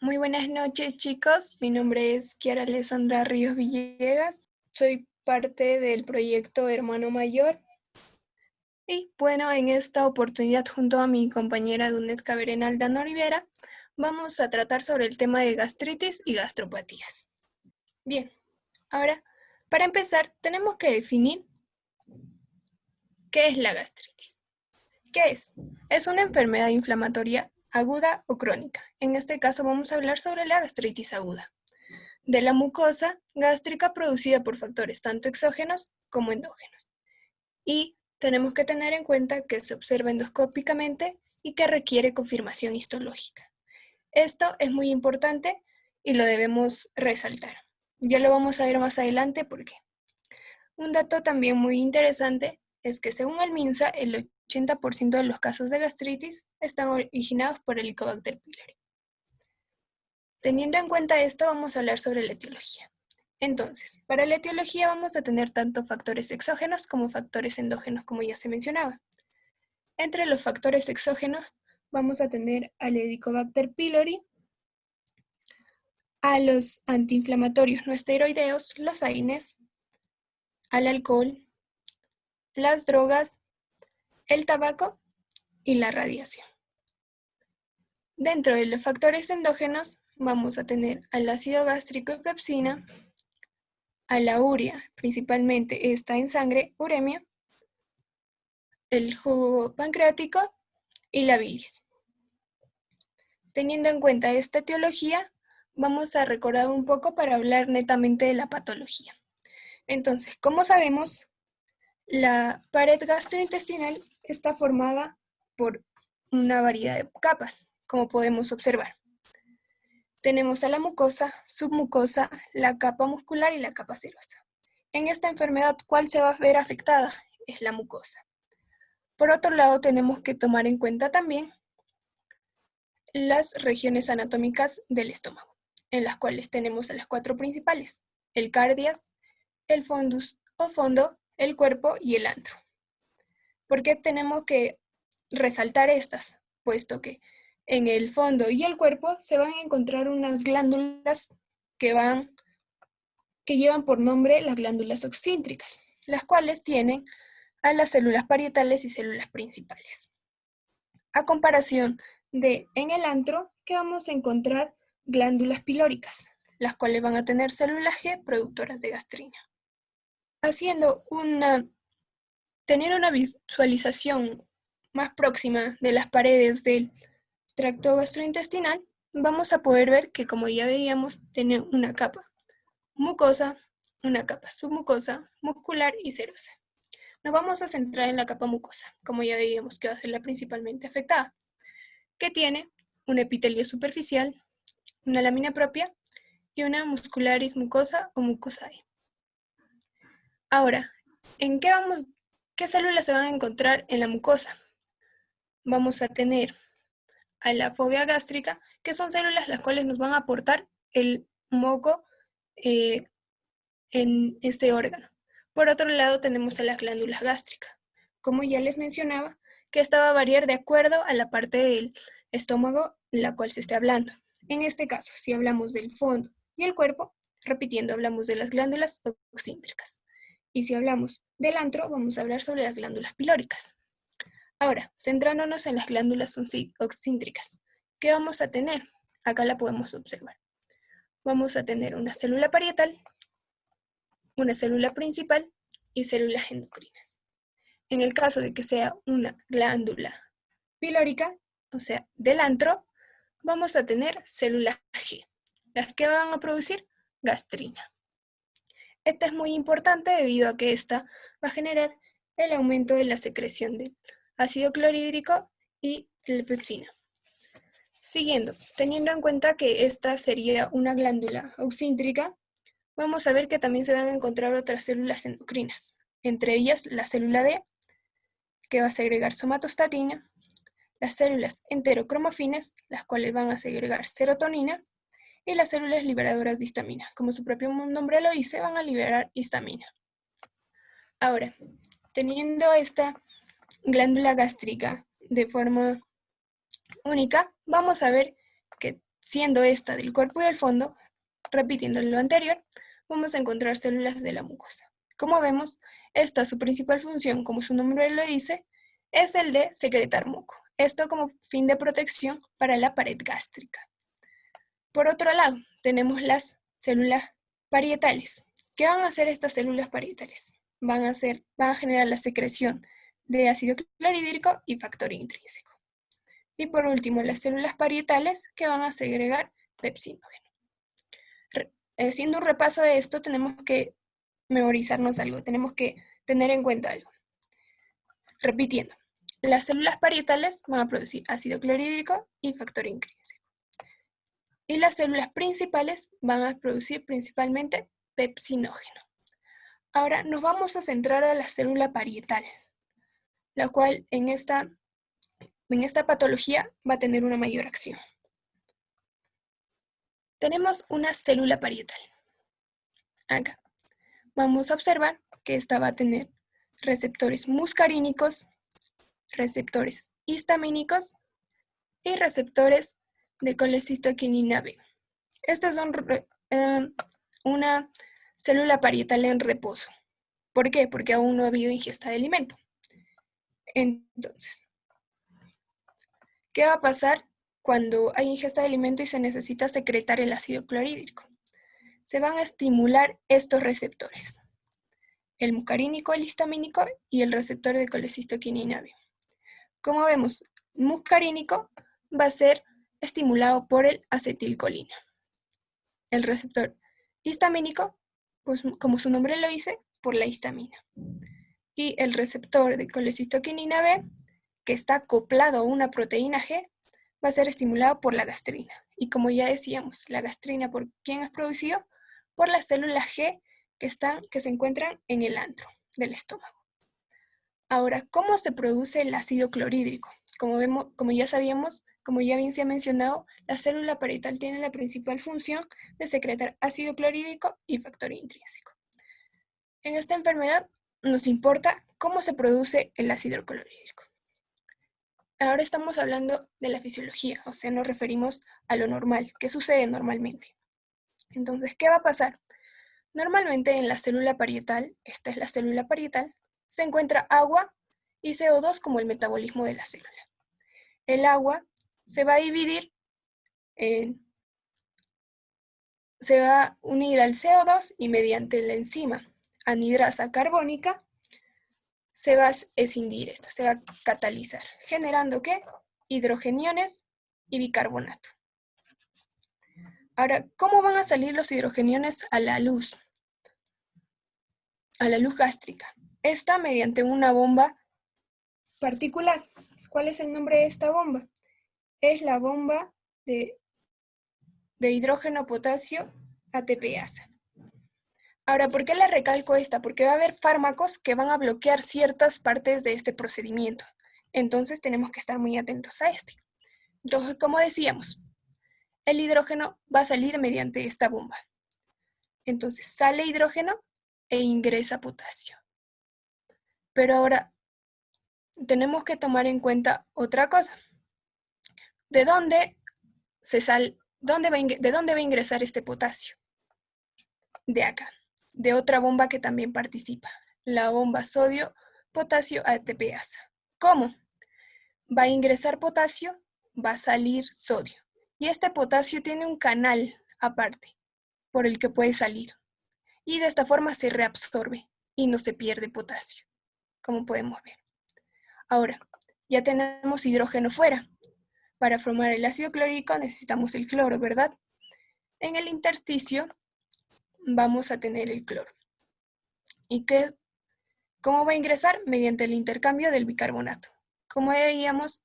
Muy buenas noches, chicos. Mi nombre es Kiara Alessandra Ríos Villegas. Soy parte del proyecto Hermano Mayor. Y bueno, en esta oportunidad, junto a mi compañera Dunesca Verena Aldana Rivera, vamos a tratar sobre el tema de gastritis y gastropatías. Bien, ahora, para empezar, tenemos que definir qué es la gastritis. ¿Qué es? Es una enfermedad inflamatoria aguda o crónica. En este caso vamos a hablar sobre la gastritis aguda de la mucosa gástrica producida por factores tanto exógenos como endógenos. Y tenemos que tener en cuenta que se observa endoscópicamente y que requiere confirmación histológica. Esto es muy importante y lo debemos resaltar. Ya lo vamos a ver más adelante por qué. Un dato también muy interesante es que según el MINSA, el 80% de los casos de gastritis están originados por Helicobacter pylori. Teniendo en cuenta esto, vamos a hablar sobre la etiología. Entonces, para la etiología vamos a tener tanto factores exógenos como factores endógenos, como ya se mencionaba. Entre los factores exógenos vamos a tener al Helicobacter pylori, a los antiinflamatorios no esteroideos, los AINES, al alcohol, las drogas, el tabaco y la radiación. Dentro de los factores endógenos vamos a tener al ácido gástrico y pepsina, a la urea, principalmente esta en sangre, uremia, el jugo pancreático y la bilis. Teniendo en cuenta esta etiología, vamos a recordar un poco para hablar netamente de la patología. Entonces, como sabemos, la pared gastrointestinal está formada por una variedad de capas, como podemos observar. Tenemos a la mucosa, submucosa, la capa muscular y la capa serosa. En esta enfermedad, ¿cuál se va a ver afectada? Es la mucosa. Por otro lado, tenemos que tomar en cuenta también las regiones anatómicas del estómago, en las cuales tenemos a las cuatro principales: el cardias, el fundus o fondo, el cuerpo y el antro. ¿Por qué tenemos que resaltar estas? Puesto que en el fondo y el cuerpo se van a encontrar unas glándulas que llevan por nombre las glándulas oxíntricas, las cuales tienen a las células parietales y células principales. A comparación de en el antro, que vamos a encontrar glándulas pilóricas, las cuales van a tener células G productoras de gastrina. Tener una visualización más próxima de las paredes del tracto gastrointestinal, vamos a poder ver que, como ya veíamos, tiene una capa mucosa, una capa submucosa, muscular y serosa. Nos vamos a centrar en la capa mucosa, como ya veíamos que va a ser la principalmente afectada, que tiene un epitelio superficial, una lámina propia y una muscularis mucosa o mucosae. Ahora, ¿qué células se van a encontrar en la mucosa? Vamos a tener a la fobia gástrica, que son células las cuales nos van a aportar el moco en este órgano. Por otro lado, tenemos a las glándulas gástricas. Como ya les mencionaba, que esta va a variar de acuerdo a la parte del estómago la cual se esté hablando. En este caso, si hablamos del fondo y el cuerpo, repitiendo, hablamos de las glándulas oxíntricas. Y si hablamos del antro, vamos a hablar sobre las glándulas pilóricas. Ahora, centrándonos en las glándulas oxíntricas, ¿qué vamos a tener? Acá la podemos observar. Vamos a tener una célula parietal, una célula principal y células endocrinas. En el caso de que sea una glándula pilórica, o sea, del antro, vamos a tener células G, las que van a producir gastrina. Esta es muy importante debido a que esta va a generar el aumento de la secreción del ácido clorhídrico y la pepsina. Siguiendo, teniendo en cuenta que esta sería una glándula oxíntrica, vamos a ver que también se van a encontrar otras células endocrinas, entre ellas la célula D, que va a segregar somatostatina, las células enterocromofines, las cuales van a segregar serotonina, y las células liberadoras de histamina. Como su propio nombre lo dice, van a liberar histamina. Ahora, teniendo esta glándula gástrica de forma única, vamos a ver que siendo esta del cuerpo y del fondo, repitiendo lo anterior, vamos a encontrar células de la mucosa. Como vemos, esta su principal función, como su nombre lo dice, es el de secretar moco. Esto como fin de protección para la pared gástrica. Por otro lado, tenemos las células parietales. ¿Qué van a hacer estas células parietales? Van a generar la secreción de ácido clorhídrico y factor intrínseco. Y por último, las células parietales que van a segregar pepsinógeno. Haciendo un repaso de esto, tenemos que memorizarnos algo, tenemos que tener en cuenta algo. Repitiendo, las células parietales van a producir ácido clorhídrico y factor intrínseco. Y las células principales van a producir principalmente pepsinógeno. Ahora nos vamos a centrar a la célula parietal, la cual en esta patología va a tener una mayor acción. Tenemos una célula parietal. Acá vamos a observar que esta va a tener receptores muscarínicos, receptores histamínicos y receptores de colecistoquinina B. Esta es una célula parietal en reposo. ¿Por qué? Porque aún no ha habido ingesta de alimento. Entonces, ¿qué va a pasar cuando hay ingesta de alimento y se necesita secretar el ácido clorhídrico? Se van a estimular estos receptores, el muscarínico, el histamínico y el receptor de colecistoquinina B. Como vemos, muscarínico va a ser estimulado por el acetilcolina. El receptor histamínico, pues como su nombre lo dice, por la histamina. Y el receptor de colecistoquinina B, que está acoplado a una proteína G, va a ser estimulado por la gastrina. Y como ya decíamos, la gastrina, ¿por quién es producido? Por las células G que se encuentran en el antro del estómago. Ahora, ¿cómo se produce el ácido clorhídrico? Como ya sabíamos, como ya bien se ha mencionado, la célula parietal tiene la principal función de secretar ácido clorhídrico y factor intrínseco. En esta enfermedad nos importa cómo se produce el ácido clorhídrico. Ahora estamos hablando de la fisiología, o sea, nos referimos a lo normal, qué sucede normalmente. Entonces, ¿qué va a pasar? Normalmente en la célula parietal, esta es la célula parietal, se encuentra agua y CO2 como el metabolismo de la célula. El agua se va a dividir se va a unir al CO2 y mediante la enzima anidrasa carbónica se va a escindir esta, se va a catalizar, generando ¿qué? Hidrogeniones y bicarbonato. Ahora, ¿cómo van a salir los hidrogeniones a la luz? A la luz gástrica. Esta mediante una bomba particular. ¿Cuál es el nombre de esta bomba? Es la bomba de hidrógeno potasio ATPasa. Ahora, ¿por qué les recalco esta? Porque va a haber fármacos que van a bloquear ciertas partes de este procedimiento. Entonces tenemos que estar muy atentos a este. Entonces, como decíamos, el hidrógeno va a salir mediante esta bomba. Entonces sale hidrógeno e ingresa potasio. Pero ahora tenemos que tomar en cuenta otra cosa. ¿De dónde va a ingresar este potasio? De acá, de otra bomba que también participa, la bomba sodio-potasio ATPasa. ¿Cómo? Va a ingresar potasio, va a salir sodio. Y este potasio tiene un canal aparte por el que puede salir. Y de esta forma se reabsorbe y no se pierde potasio, como podemos ver. Ahora, ya tenemos hidrógeno fuera. Para formar el ácido clorhídrico necesitamos el cloro, ¿verdad? En el intersticio vamos a tener el cloro. ¿Y cómo va a ingresar? Mediante el intercambio del bicarbonato. Como veíamos,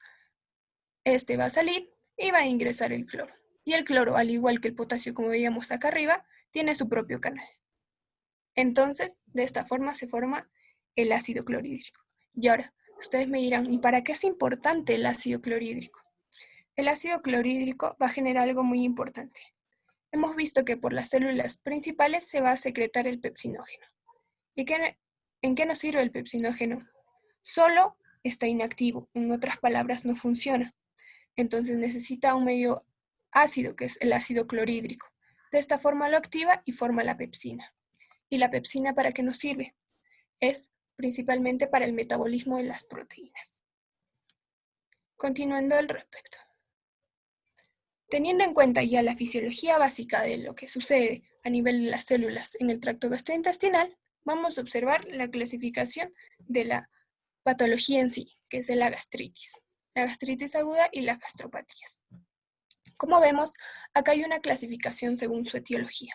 este va a salir y va a ingresar el cloro. Y el cloro, al igual que el potasio, como veíamos acá arriba, tiene su propio canal. Entonces, de esta forma se forma el ácido clorhídrico. Y ahora, ustedes me dirán, ¿y para qué es importante el ácido clorhídrico? El ácido clorhídrico va a generar algo muy importante. Hemos visto que por las células principales se va a secretar el pepsinógeno. ¿Y en qué nos sirve el pepsinógeno? Solo está inactivo, en otras palabras no funciona. Entonces necesita un medio ácido, que es el ácido clorhídrico. De esta forma lo activa y forma la pepsina. ¿Y la pepsina para qué nos sirve? Es principalmente para el metabolismo de las proteínas. Continuando al respecto. Teniendo en cuenta ya la fisiología básica de lo que sucede a nivel de las células en el tracto gastrointestinal, vamos a observar la clasificación de la patología en sí, que es de la gastritis aguda y las gastropatías. Como vemos, acá hay una clasificación según su etiología.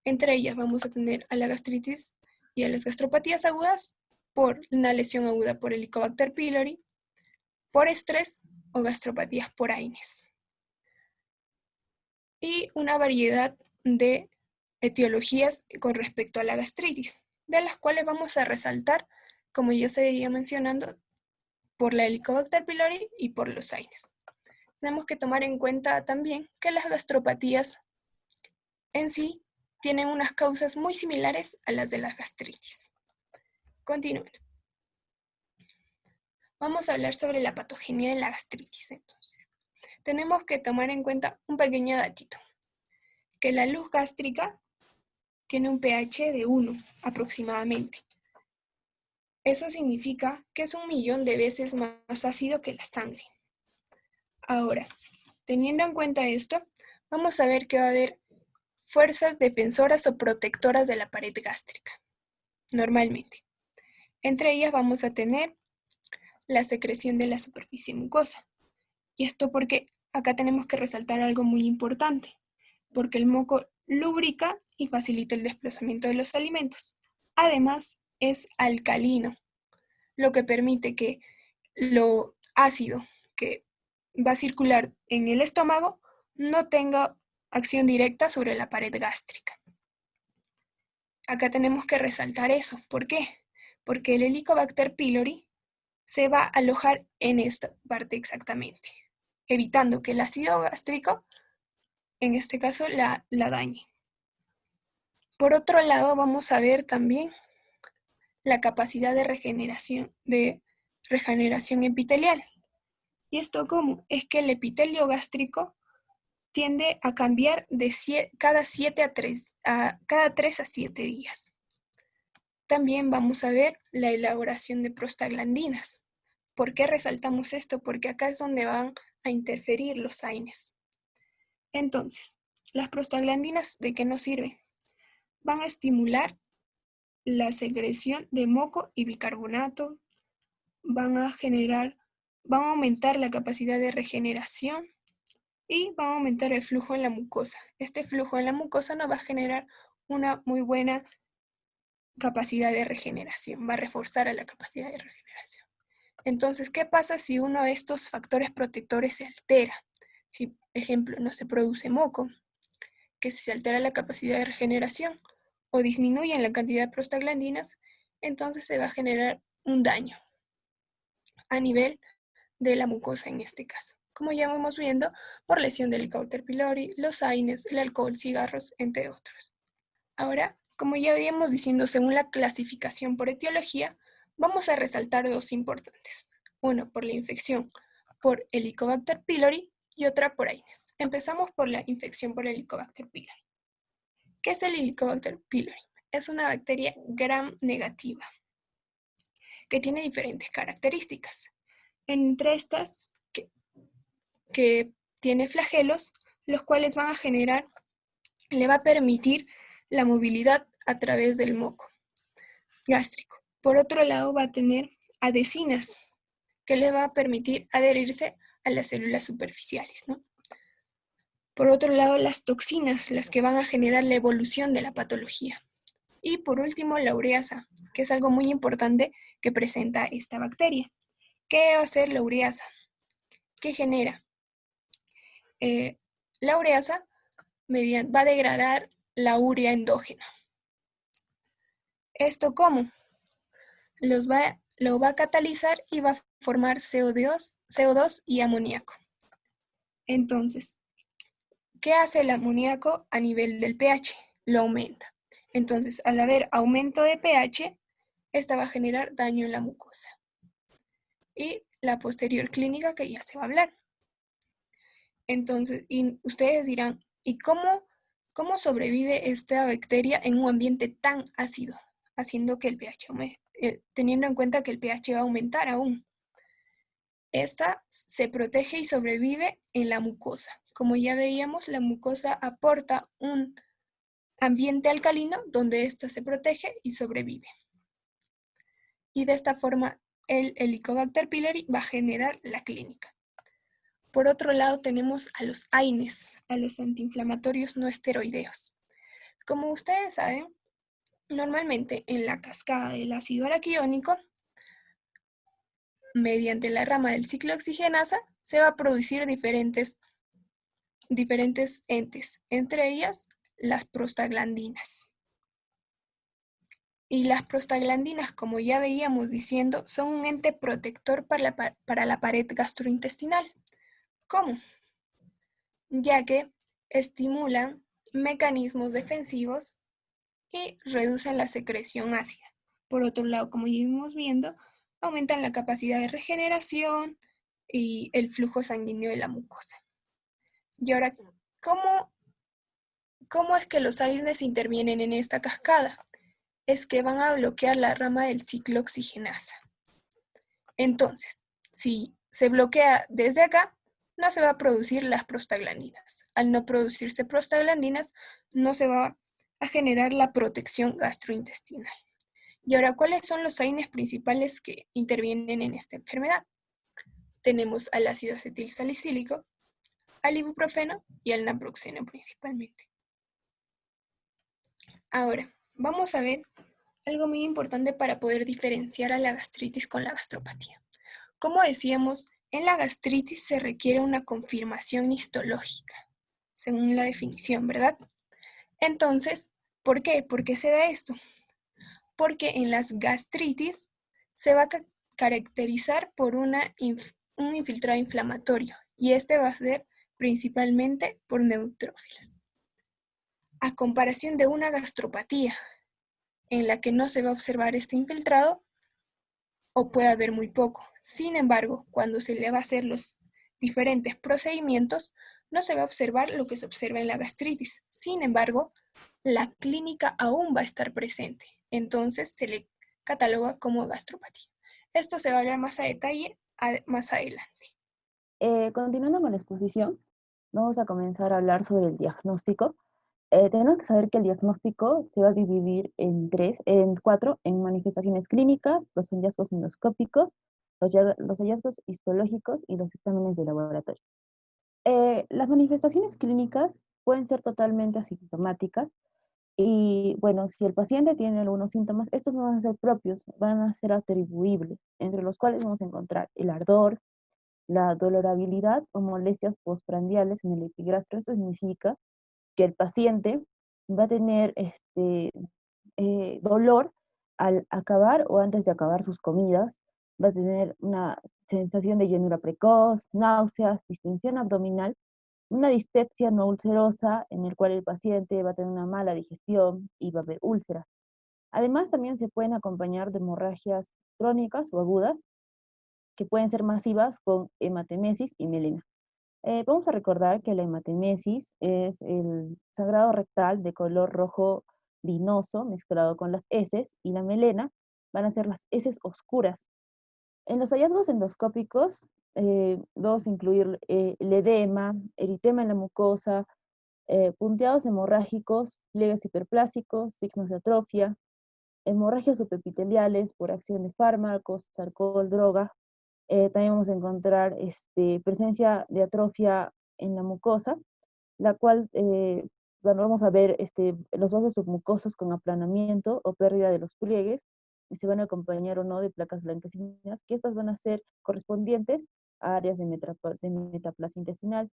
Entre ellas vamos a tener a la gastritis y a las gastropatías agudas por una lesión aguda por Helicobacter pylori, por estrés o gastropatías por AINES. Y una variedad de etiologías con respecto a la gastritis, de las cuales vamos a resaltar, como ya se veía mencionando, por la Helicobacter pylori y por los AINES. Tenemos que tomar en cuenta también que las gastropatías en sí tienen unas causas muy similares a las de la gastritis. Continúen. Vamos a hablar sobre la patogenia de la gastritis entonces. Tenemos que tomar en cuenta un pequeño datito, que la luz gástrica tiene un pH de 1 aproximadamente. Eso significa que es 1.000.000 de veces más ácido que la sangre. Ahora, teniendo en cuenta esto, vamos a ver que va a haber fuerzas defensoras o protectoras de la pared gástrica, normalmente. Entre ellas vamos a tener la secreción de la superficie mucosa. Y esto porque acá tenemos que resaltar algo muy importante, porque el moco lubrica y facilita el desplazamiento de los alimentos. Además, es alcalino, lo que permite que lo ácido que va a circular en el estómago no tenga acción directa sobre la pared gástrica. Acá tenemos que resaltar eso. ¿Por qué? Porque el Helicobacter pylori se va a alojar en esta parte exactamente, evitando que el ácido gástrico, en este caso, la dañe. Por otro lado, vamos a ver también la capacidad de regeneración epitelial. ¿Y esto cómo? Es que el epitelio gástrico tiende a cambiar de cada 3 a 7 días. También vamos a ver la elaboración de prostaglandinas. ¿Por qué resaltamos esto? Porque acá es donde van a interferir los AINES. Entonces, las prostaglandinas, ¿de qué nos sirven? Van a estimular la secreción de moco y bicarbonato, van a aumentar la capacidad de regeneración y van a aumentar el flujo en la mucosa. Este flujo en la mucosa nos va a generar una muy buena capacidad de regeneración, va a reforzar a la capacidad de regeneración. Entonces, ¿qué pasa si uno de estos factores protectores se altera? Si, por ejemplo, no se produce moco, que si se altera la capacidad de regeneración o disminuye la cantidad de prostaglandinas, entonces se va a generar un daño a nivel de la mucosa en este caso, como ya vamos viendo por lesión del Helicobacter pylori, los AINES, el alcohol, cigarros, entre otros. Ahora, como ya habíamos diciendo, según la clasificación por etiología, vamos a resaltar dos importantes. Uno por la infección por Helicobacter pylori y otra por AINES. Empezamos por la infección por Helicobacter pylori. ¿Qué es el Helicobacter pylori? Es una bacteria gram negativa que tiene diferentes características. Entre estas, que tiene flagelos, los cuales van a generar, le va a permitir la movilidad a través del moco gástrico. Por otro lado, va a tener adhesinas, que le va a permitir adherirse a las células superficiales, ¿no? Por otro lado, las toxinas, las que van a generar la evolución de la patología. Y por último, la ureasa, que es algo muy importante que presenta esta bacteria. ¿Qué va a hacer la ureasa? ¿Qué genera? La ureasa va a degradar la urea endógena. ¿Esto cómo? Lo va a catalizar y va a formar CO2 y amoníaco. Entonces, ¿qué hace el amoníaco a nivel del pH? Lo aumenta. Entonces, al haber aumento de pH, esta va a generar daño en la mucosa. Y la posterior clínica que ya se va a hablar. Entonces, y ustedes dirán, ¿y cómo sobrevive esta bacteria en un ambiente tan ácido, haciendo que el pH teniendo en cuenta que el pH va a aumentar aún? Esta se protege y sobrevive en la mucosa. Como ya veíamos, la mucosa aporta un ambiente alcalino donde ésta se protege y sobrevive. Y de esta forma, el Helicobacter pylori va a generar la clínica. Por otro lado, tenemos a los AINES, a los antiinflamatorios no esteroideos. Como ustedes saben, normalmente en la cascada del ácido araquidónico, mediante la rama del ciclo oxigenasa, se va a producir diferentes entes, entre ellas las prostaglandinas. Y las prostaglandinas, como ya veíamos diciendo, son un ente protector para la pared gastrointestinal. ¿Cómo? Ya que estimulan mecanismos defensivos y reducen la secreción ácida. Por otro lado, como ya vimos viendo, aumentan la capacidad de regeneración y el flujo sanguíneo de la mucosa. Y ahora, ¿cómo, cómo es que los AINES intervienen en esta cascada? Es que van a bloquear la rama del ciclo oxigenasa. Entonces, si se bloquea desde acá, no se va a producir las prostaglandinas. Al no producirse prostaglandinas, no se va a generar la protección gastrointestinal. Y ahora, ¿cuáles son los AINES principales que intervienen en esta enfermedad? Tenemos al ácido acetilsalicílico, al ibuprofeno y al naproxeno principalmente. Ahora, vamos a ver algo muy importante para poder diferenciar a la gastritis con la gastropatía. Como decíamos, en la gastritis se requiere una confirmación histológica, según la definición, ¿verdad? Entonces, ¿por qué? ¿Por qué se da esto? Porque en las gastritis se va a caracterizar por un infiltrado inflamatorio y este va a ser principalmente por neutrófilos. A comparación de una gastropatía en la que no se va a observar este infiltrado o puede haber muy poco. Sin embargo, cuando se le va a hacer los diferentes procedimientos, no se va a observar lo que se observa en la gastritis. Sin embargo, la clínica aún va a estar presente. Entonces se le cataloga como gastropatía. Esto se va a hablar más a detalle más adelante. Continuando con la exposición, vamos a comenzar a hablar sobre el diagnóstico. Tenemos que saber que el diagnóstico se va a dividir en cuatro, en manifestaciones clínicas, los hallazgos endoscópicos, los hallazgos histológicos y los exámenes de laboratorio. Las manifestaciones clínicas pueden ser totalmente asintomáticas y, bueno, si el paciente tiene algunos síntomas, estos no van a ser propios, van a ser atribuibles, entre los cuales vamos a encontrar el ardor, la dolorabilidad o molestias postprandiales en el epigastrio. Esto significa que el paciente va a tener dolor al acabar o antes de acabar sus comidas, va a tener una sensación de llenura precoz, náuseas, distensión abdominal, una dispepsia no ulcerosa en el cual el paciente va a tener una mala digestión y va a haber úlceras. Además, también se pueden acompañar de hemorragias crónicas o agudas que pueden ser masivas con hematemesis y melena. Vamos a recordar que la hematemesis es el sangrado rectal de color rojo vinoso mezclado con las heces y la melena van a ser las heces oscuras. En los hallazgos endoscópicos vamos a incluir el edema, eritema en la mucosa, punteados hemorrágicos, pliegues hiperplásicos, signos de atrofia, hemorragias subepiteliales por acción de fármacos, alcohol, droga. También vamos a encontrar presencia de atrofia en la mucosa, la cual bueno, vamos a ver los vasos submucosos con aplanamiento o pérdida de los pliegues, y se van a acompañar o no de placas blanquecinas, que estas van a ser correspondientes a áreas de metaplasia intestinal.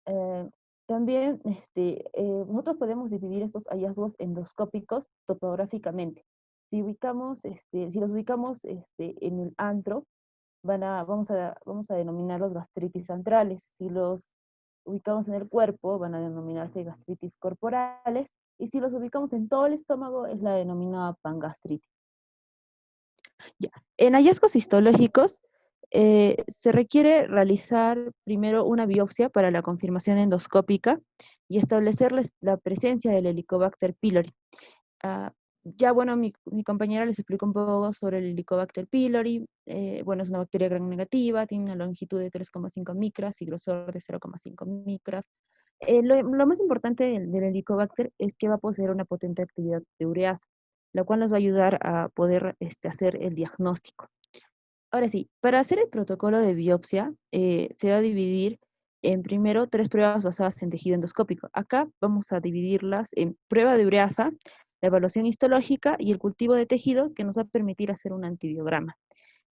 Eh, También nosotros podemos dividir estos hallazgos endoscópicos topográficamente. Si los ubicamos en el antro, vamos a denominarlos gastritis antrales. Si los ubicamos en el cuerpo, van a denominarse gastritis corporales, y si los ubicamos en todo el estómago, es la denominada pangastritis. Ya. En hallazgos histológicos, Se requiere realizar primero una biopsia para la confirmación endoscópica y establecer la presencia del Helicobacter pylori. Ah, ya, bueno, mi compañera les explicó un poco sobre el Helicobacter pylori. Bueno, es una bacteria gram negativa, tiene una longitud de 3,5 micras y grosor de 0,5 micras. Lo más importante del Helicobacter es que va a poseer una potente actividad de ureasa, la cual nos va a ayudar a poder hacer el diagnóstico. Ahora sí, para hacer el protocolo de biopsia, se va a dividir en primero 3 pruebas basadas en tejido endoscópico. Acá vamos a dividirlas en prueba de ureasa, la evaluación histológica y el cultivo de tejido que nos va a permitir hacer un antibiograma.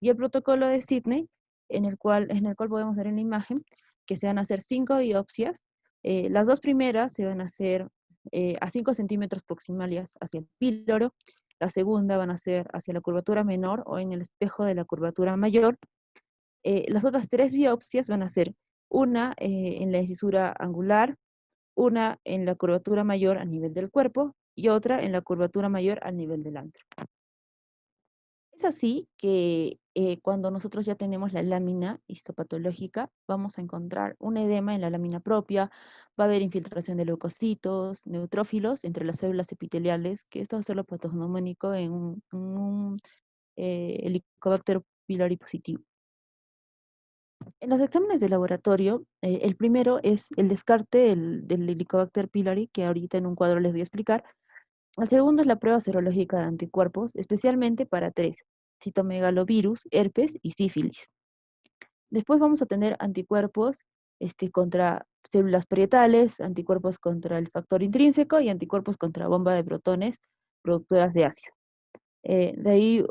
Y el protocolo de Sidney, en el cual podemos ver en la imagen que se van a hacer 5 biopsias. Las 2 primeras se van a hacer a 5 centímetros proximales hacia el píloro. La segunda van a ser hacia la curvatura menor o en el espejo de la curvatura mayor. Las otras 3 biopsias van a ser una en la incisura angular, una en la curvatura mayor a nivel del cuerpo y otra en la curvatura mayor al nivel del antro. Es así que cuando nosotros ya tenemos la lámina histopatológica, vamos a encontrar un edema en la lámina propia, va a haber infiltración de leucocitos, neutrófilos entre las células epiteliales, que esto va a ser lo patognomónico en un Helicobacter pylori positivo. En los exámenes de laboratorio, el primero es el descarte del Helicobacter pylori, que ahorita en un cuadro les voy a explicar. El segundo es la prueba serológica de anticuerpos, especialmente para 3, citomegalovirus, herpes y sífilis. Después vamos a tener anticuerpos contra células parietales, anticuerpos contra el factor intrínseco y anticuerpos contra bomba de protones productoras de ácido. De ahí,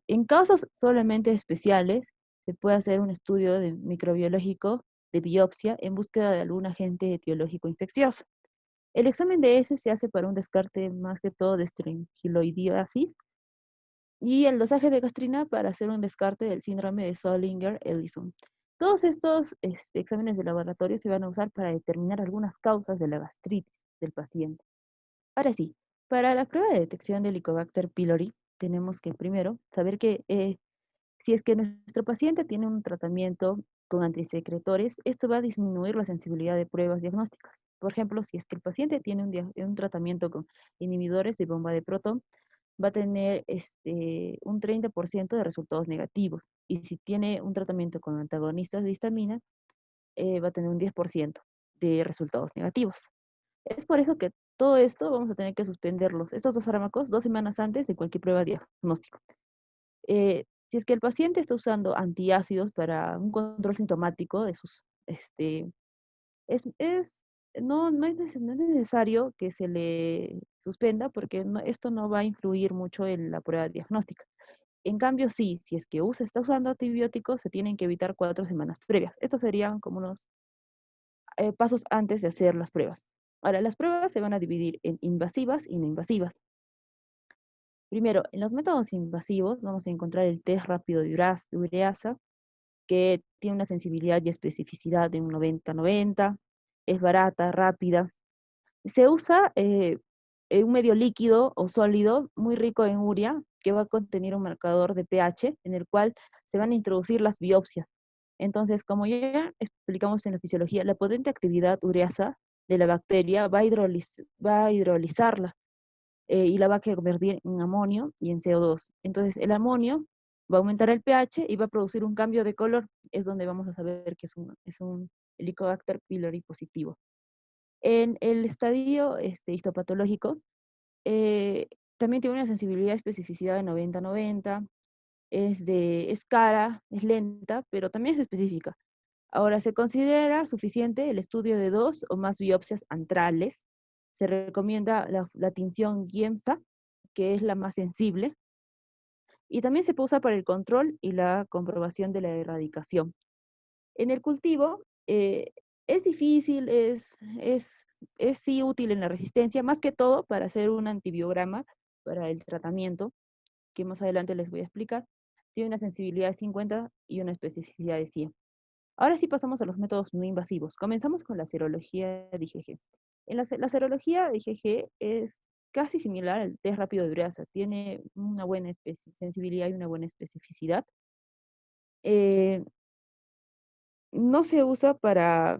en casos solamente especiales, se puede hacer un estudio microbiológico de biopsia en búsqueda de algún agente etiológico infeccioso. El examen de ese se hace para un descarte más que todo de estrongiloidiasis y el dosaje de gastrina para hacer un descarte del síndrome de Zollinger-Ellison. Todos estos exámenes de laboratorio se van a usar para determinar algunas causas de la gastritis del paciente. Ahora sí, para la prueba de detección del Helicobacter pylori, tenemos que primero saber que si es que nuestro paciente tiene un tratamiento con antisecretores, esto va a disminuir la sensibilidad de pruebas diagnósticas. Por ejemplo, si es que el paciente tiene un tratamiento con inhibidores de bomba de protón, va a tener un 30% de resultados negativos. Y si tiene un tratamiento con antagonistas de histamina, va a tener un 10% de resultados negativos. Es por eso que todo esto vamos a tener que suspenderlos, estos 2 fármacos, 2 semanas antes de cualquier prueba diagnóstica. Si es que el paciente está usando antiácidos para un control sintomático de sus, es, no es necesario que se le suspenda porque esto no va a influir mucho en la prueba diagnóstica. En cambio, sí, si es que está usando antibióticos, se tienen que evitar 4 semanas previas. Estos serían como unos pasos antes de hacer las pruebas. Ahora, las pruebas se van a dividir en invasivas y no invasivas. Primero, en los métodos invasivos vamos a encontrar el test rápido de ureasa, que tiene una sensibilidad y especificidad de un 90-90, es barata, rápida. Se usa un medio líquido o sólido muy rico en urea, que va a contener un marcador de pH en el cual se van a introducir las biopsias. Entonces, como ya explicamos en la fisiología, la potente actividad ureasa de la bacteria va a hidrolizarla y la va a convertir en amonio y en CO2. Entonces, el amonio va a aumentar el pH y va a producir un cambio de color. Es donde vamos a saber que es un Helicobacter pylori positivo. En el estadio histopatológico, también tiene una sensibilidad y especificidad de 90-90, es cara, es lenta, pero también es específica. Ahora, se considera suficiente el estudio de 2 o más biopsias antrales. Se recomienda la tinción GIEMSA, que es la más sensible, y también se puede usar para el control y la comprobación de la erradicación. En el cultivo, es difícil, es sí útil en la resistencia, más que todo para hacer un antibiograma para el tratamiento, que más adelante les voy a explicar. Tiene una sensibilidad de 50 y una especificidad de 100. Ahora sí pasamos a los métodos no invasivos. Comenzamos con la serología de IgG. La serología de IgG es casi similar al test rápido de ureasa. Tiene una buena sensibilidad y una buena especificidad. eh, no se usa para,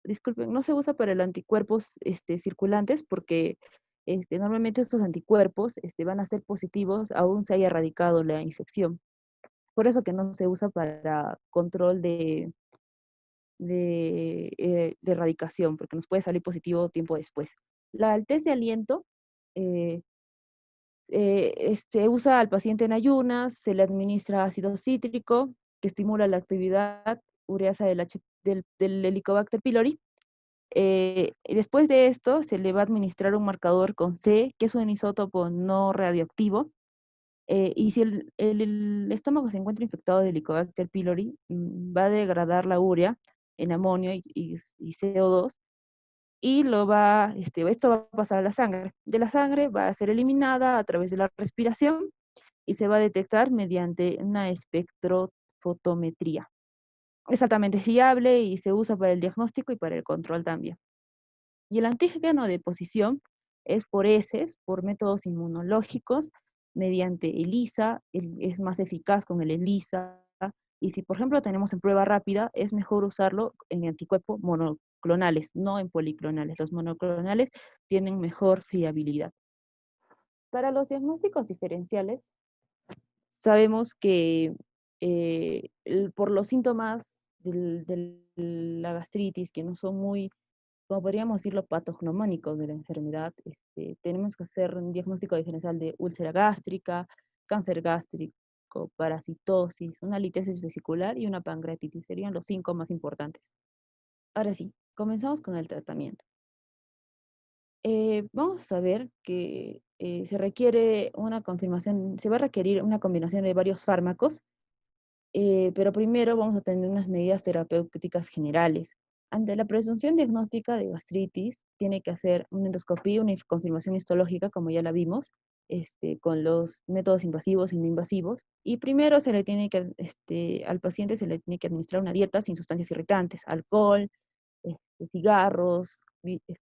disculpen, no se usa para el anticuerpos circulantes porque normalmente estos anticuerpos van a ser positivos aún se haya erradicado la infección. Por eso que no se usa para control de erradicación, porque nos puede salir positivo tiempo después. El test de aliento eh, se usa al paciente en ayunas, se le administra ácido cítrico, que estimula la actividad ureasa del Helicobacter pylori. Y después de esto, se le va a administrar un marcador con C, que es un isótopo no radioactivo. Y si el estómago se encuentra infectado de Helicobacter pylori, va a degradar la urea en amonio y CO2 y esto va a pasar a la sangre. De la sangre va a ser eliminada a través de la respiración y se va a detectar mediante una espectrofotometría. Es altamente fiable y se usa para el diagnóstico y para el control también. Y el antígeno de posición es por heces, por métodos inmunológicos, mediante ELISA, es más eficaz con el ELISA, y si por ejemplo tenemos en prueba rápida, es mejor usarlo en anticuerpos monoclonales, no en policlonales. Los monoclonales tienen mejor fiabilidad. Para los diagnósticos diferenciales, sabemos que por los síntomas de la gastritis, que no son muy, como podríamos decirlo, patognomónicos de la enfermedad, tenemos que hacer un diagnóstico diferencial de úlcera gástrica, cáncer gástrico, parasitosis, una litiasis vesicular y una pancreatitis. Serían los 5 más importantes. Ahora sí, comenzamos con el tratamiento. Vamos a saber que se va a requerir una combinación de varios fármacos, pero primero vamos a tener unas medidas terapéuticas generales. Ante la presunción diagnóstica de gastritis, tiene que hacer una endoscopía, una confirmación histológica, como ya la vimos, con los métodos invasivos y no invasivos. Y primero al paciente se le tiene que administrar una dieta sin sustancias irritantes, alcohol, cigarros,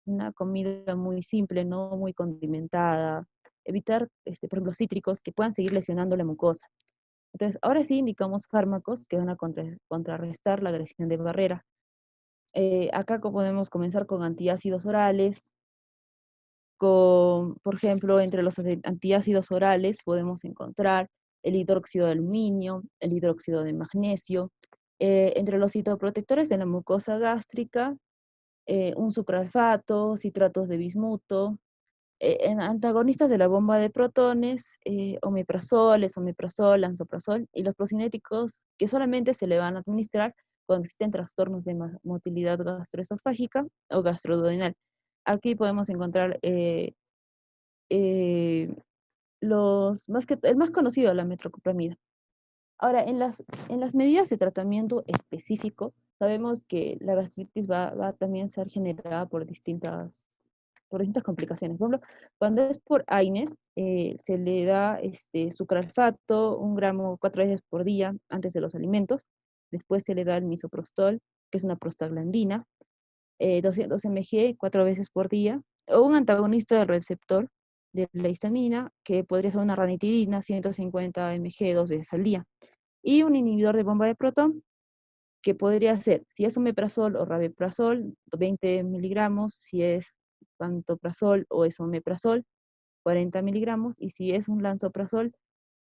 una comida muy simple, no muy condimentada, evitar, por ejemplo, cítricos que puedan seguir lesionando la mucosa. Entonces, ahora sí indicamos fármacos que van a contrarrestar la agresión de barrera. Acá podemos comenzar con antiácidos orales, por ejemplo, entre los antiácidos orales podemos encontrar el hidróxido de aluminio, el hidróxido de magnesio. Entre los citoprotectores de la mucosa gástrica, un sucralfato, citratos de bismuto. En antagonistas de la bomba de protones, omeprazol, esomeprazol, lansoprazol, y los procinéticos que solamente se le van a administrar cuando existen trastornos de motilidad gastroesofágica o gastroduodenal. Aquí podemos encontrar eh, el más conocido, la metoclopramida. Ahora, en las medidas de tratamiento específico, sabemos que la gastritis va a también ser generada por distintas complicaciones. Por ejemplo, cuando es por AINES, se le da sucralfato, 1 gramo 4 veces por día antes de los alimentos. Después se le da el misoprostol, que es una prostaglandina, 200 mg 4 veces por día, o un antagonista del receptor de la histamina, que podría ser una ranitidina, 150 mg 2 veces al día. Y un inhibidor de bomba de protón, que podría ser, si es omeprazol o rabeprazol, 20 miligramos, si es pantoprazol o esomeprazol, 40 miligramos, y si es un lansoprazol,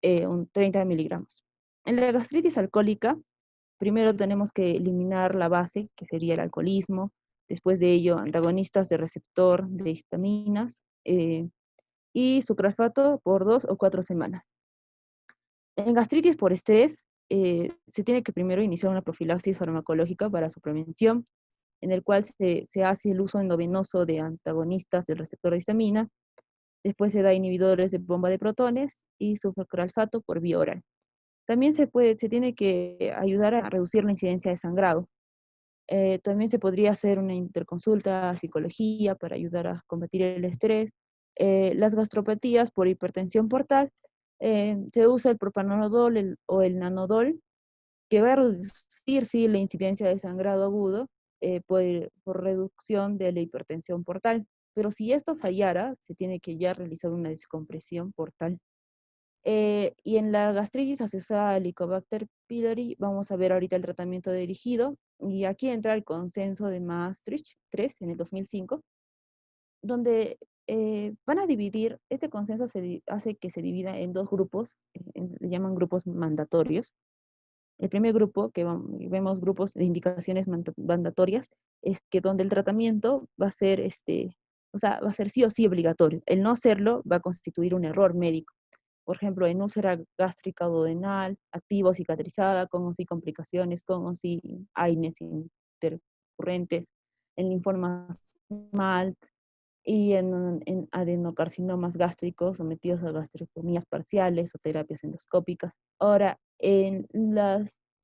30 miligramos. En la gastritis alcohólica, primero tenemos que eliminar la base, que sería el alcoholismo, después de ello, antagonistas de receptor de histaminas, y sucralfato por 2 o 4 semanas. En gastritis por estrés, se tiene que primero iniciar una profilaxis farmacológica para su prevención, en el cual se hace el uso endovenoso de antagonistas del receptor de histamina, después se da inhibidores de bomba de protones y sucralfato por vía oral. También se tiene que ayudar a reducir la incidencia de sangrado. También se podría hacer una interconsulta a psicología para ayudar a combatir el estrés. Las gastropatías por hipertensión portal, se usa el propanolodol o el nanodol, que va a reducir, sí, la incidencia de sangrado agudo por reducción de la hipertensión portal. Pero si esto fallara, se tiene que ya realizar una descompresión portal. Y en la gastritis asociada a Helicobacter pylori, vamos a ver ahorita el tratamiento dirigido. Y aquí entra el consenso de Maastricht 3 en el 2005, donde van a dividir, este consenso hace que se divida en dos grupos, le llaman grupos mandatorios. El primer grupo, que vemos grupos de indicaciones mandatorias, es que donde el tratamiento va a ser, o sea, va a ser sí o sí obligatorio. El no hacerlo va a constituir un error médico. Por ejemplo, en úlcera gástrica duodenal, activa o cicatrizada, con o sin complicaciones, con o sin AINES intercurrentes, en linfomas MALT, y en adenocarcinomas gástricos sometidos a gastrectomías parciales o terapias endoscópicas. Ahora, en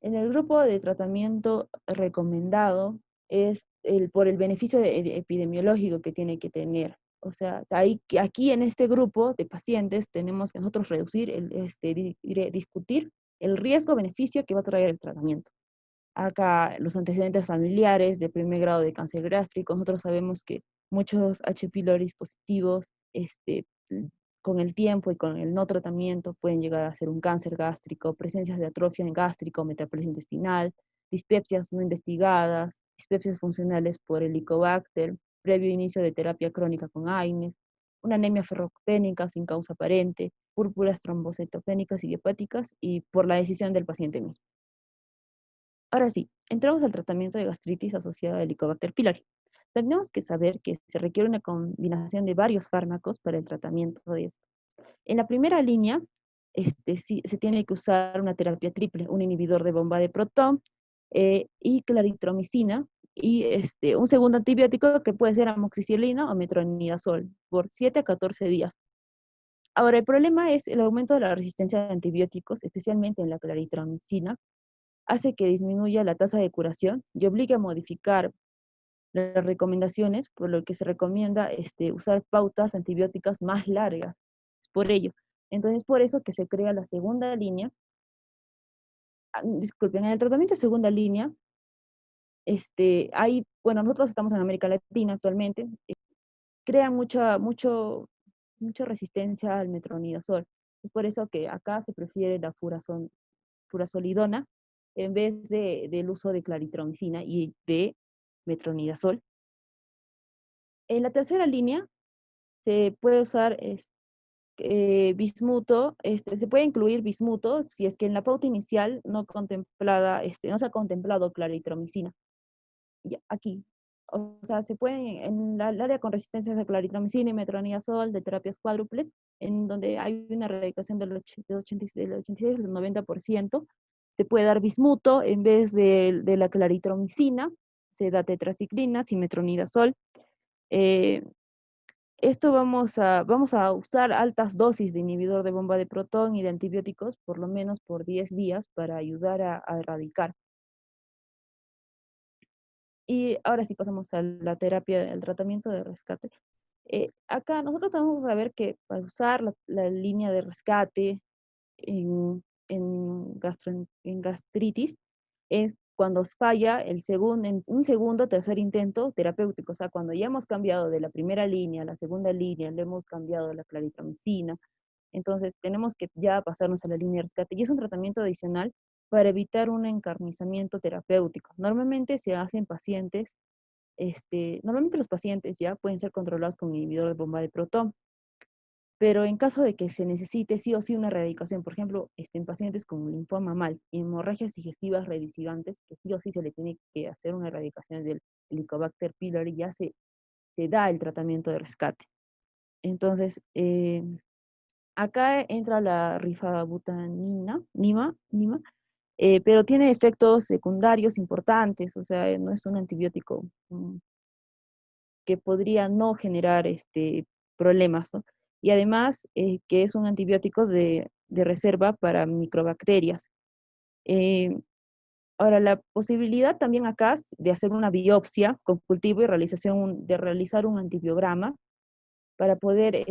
el grupo de tratamiento recomendado es por el beneficio epidemiológico que tiene que tener. O sea, aquí en este grupo de pacientes tenemos que nosotros reducir, discutir el riesgo-beneficio que va a traer el tratamiento. Acá los antecedentes familiares de primer grado de cáncer gástrico, nosotros sabemos que muchos H. pylori positivos, con el tiempo y con el no tratamiento pueden llegar a ser un cáncer gástrico, presencias de atrofia en gástrico, metaplasia intestinal, dispepsias no investigadas, dispepsias funcionales por Helicobacter, previo inicio de terapia crónica con AINES, una anemia ferropénica sin causa aparente, púrpuras trombocitopénicas y hepáticas, y por la decisión del paciente mismo. Ahora sí, entramos al tratamiento de gastritis asociada a Helicobacter pylori. Tenemos que saber que se requiere una combinación de varios fármacos para el tratamiento de esto. En la primera línea, sí, se tiene que usar una terapia triple, un inhibidor de bomba de protón y claritromicina, y un segundo antibiótico que puede ser amoxicilina o metronidazol por 7 a 14 días. Ahora, el problema es el aumento de la resistencia a antibióticos, especialmente en la claritromicina, hace que disminuya la tasa de curación y obliga a modificar las recomendaciones, por lo que se recomienda usar pautas antibióticas más largas. Por ello. Entonces, por eso que se crea la segunda línea. Disculpen, en el tratamiento de segunda línea, bueno, nosotros estamos en América Latina actualmente, crea mucha resistencia al metronidazol. Es por eso que acá se prefiere la furazolidona en vez del uso de claritromicina y de metronidazol. En la tercera línea se puede usar bismuto, se puede incluir bismuto si es que en la pauta inicial no se ha contemplado claritromicina. Aquí, o sea, se puede, en el área con resistencia de claritromicina y metronidazol de terapias cuádruples, en donde hay una erradicación del 86 al 90%, se puede dar bismuto en vez de la claritromicina, se da tetraciclina, metronidazol. Eh, Esto vamos a usar altas dosis de inhibidor de bomba de protón y de antibióticos por lo menos por 10 días para ayudar a erradicar. Y ahora sí pasamos a la terapia, al tratamiento de rescate. Acá nosotros vamos a ver que para usar la línea de rescate en gastritis es cuando falla en un segundo, tercer intento terapéutico. O sea, cuando ya hemos cambiado de la primera línea a la segunda línea, le hemos cambiado a la claritromicina, entonces tenemos que ya pasarnos a la línea de rescate. Y es un tratamiento adicional para evitar un encarnizamiento terapéutico. Normalmente se hacen pacientes, normalmente los pacientes ya pueden ser controlados con inhibidor de bomba de protón, pero en caso de que se necesite sí o sí una erradicación, por ejemplo, en pacientes con linfoma mal, hemorragias digestivas redicidantes, que sí o sí se le tiene que hacer una erradicación del Helicobacter pylori, ya se da el tratamiento de rescate. Entonces, acá entra la rifabutanina, NIMA, pero tiene efectos secundarios importantes, o sea, no es un antibiótico que podría no generar problemas, ¿no? Y además que es un antibiótico de reserva para microbacterias. Eh, Ahora, la posibilidad también acá de hacer una biopsia con cultivo y de realizar un antibiograma para poder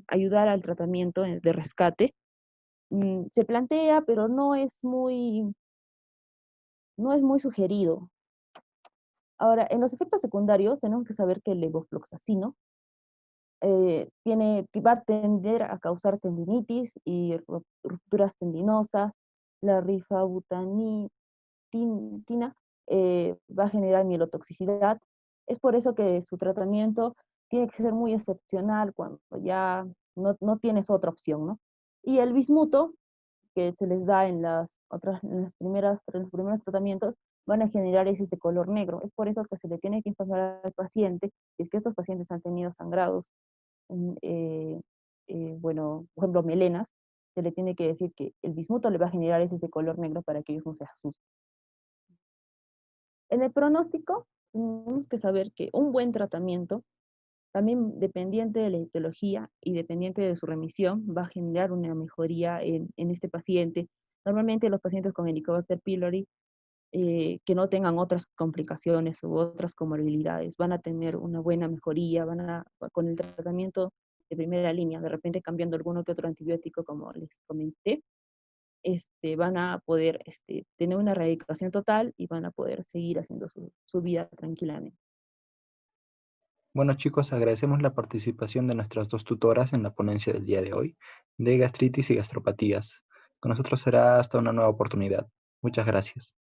ayudar al tratamiento de rescate, se plantea, pero no es muy sugerido. Ahora, en los efectos secundarios tenemos que saber que el levofloxacino va a tender a causar tendinitis y rupturas tendinosas. La rifabutanina va a generar mielotoxicidad. Es por eso que su tratamiento tiene que ser muy excepcional cuando ya no tienes otra opción, ¿no? Y el bismuto, que se les da en los primeros tratamientos, van a generar heces de color negro. Es por eso que se le tiene que informar al paciente, si es que estos pacientes han tenido sangrados, mm, eh, bueno, por ejemplo, melenas, se le tiene que decir que el bismuto le va a generar heces de color negro para que ellos no se asusten. En el pronóstico, tenemos que saber que un buen tratamiento, también dependiente de la etiología y dependiente de su remisión, va a generar una mejoría en este paciente. Normalmente los pacientes con Helicobacter pylori, que no tengan otras complicaciones u otras comorbilidades, van a tener una buena mejoría, con el tratamiento de primera línea, de repente cambiando alguno que otro antibiótico, como les comenté, van a poder tener una erradicación total y van a poder seguir haciendo su vida tranquilamente. Bueno, chicos, agradecemos la participación de nuestras dos tutoras en la ponencia del día de hoy de gastritis y gastropatías. Con nosotros será hasta una nueva oportunidad. Muchas gracias.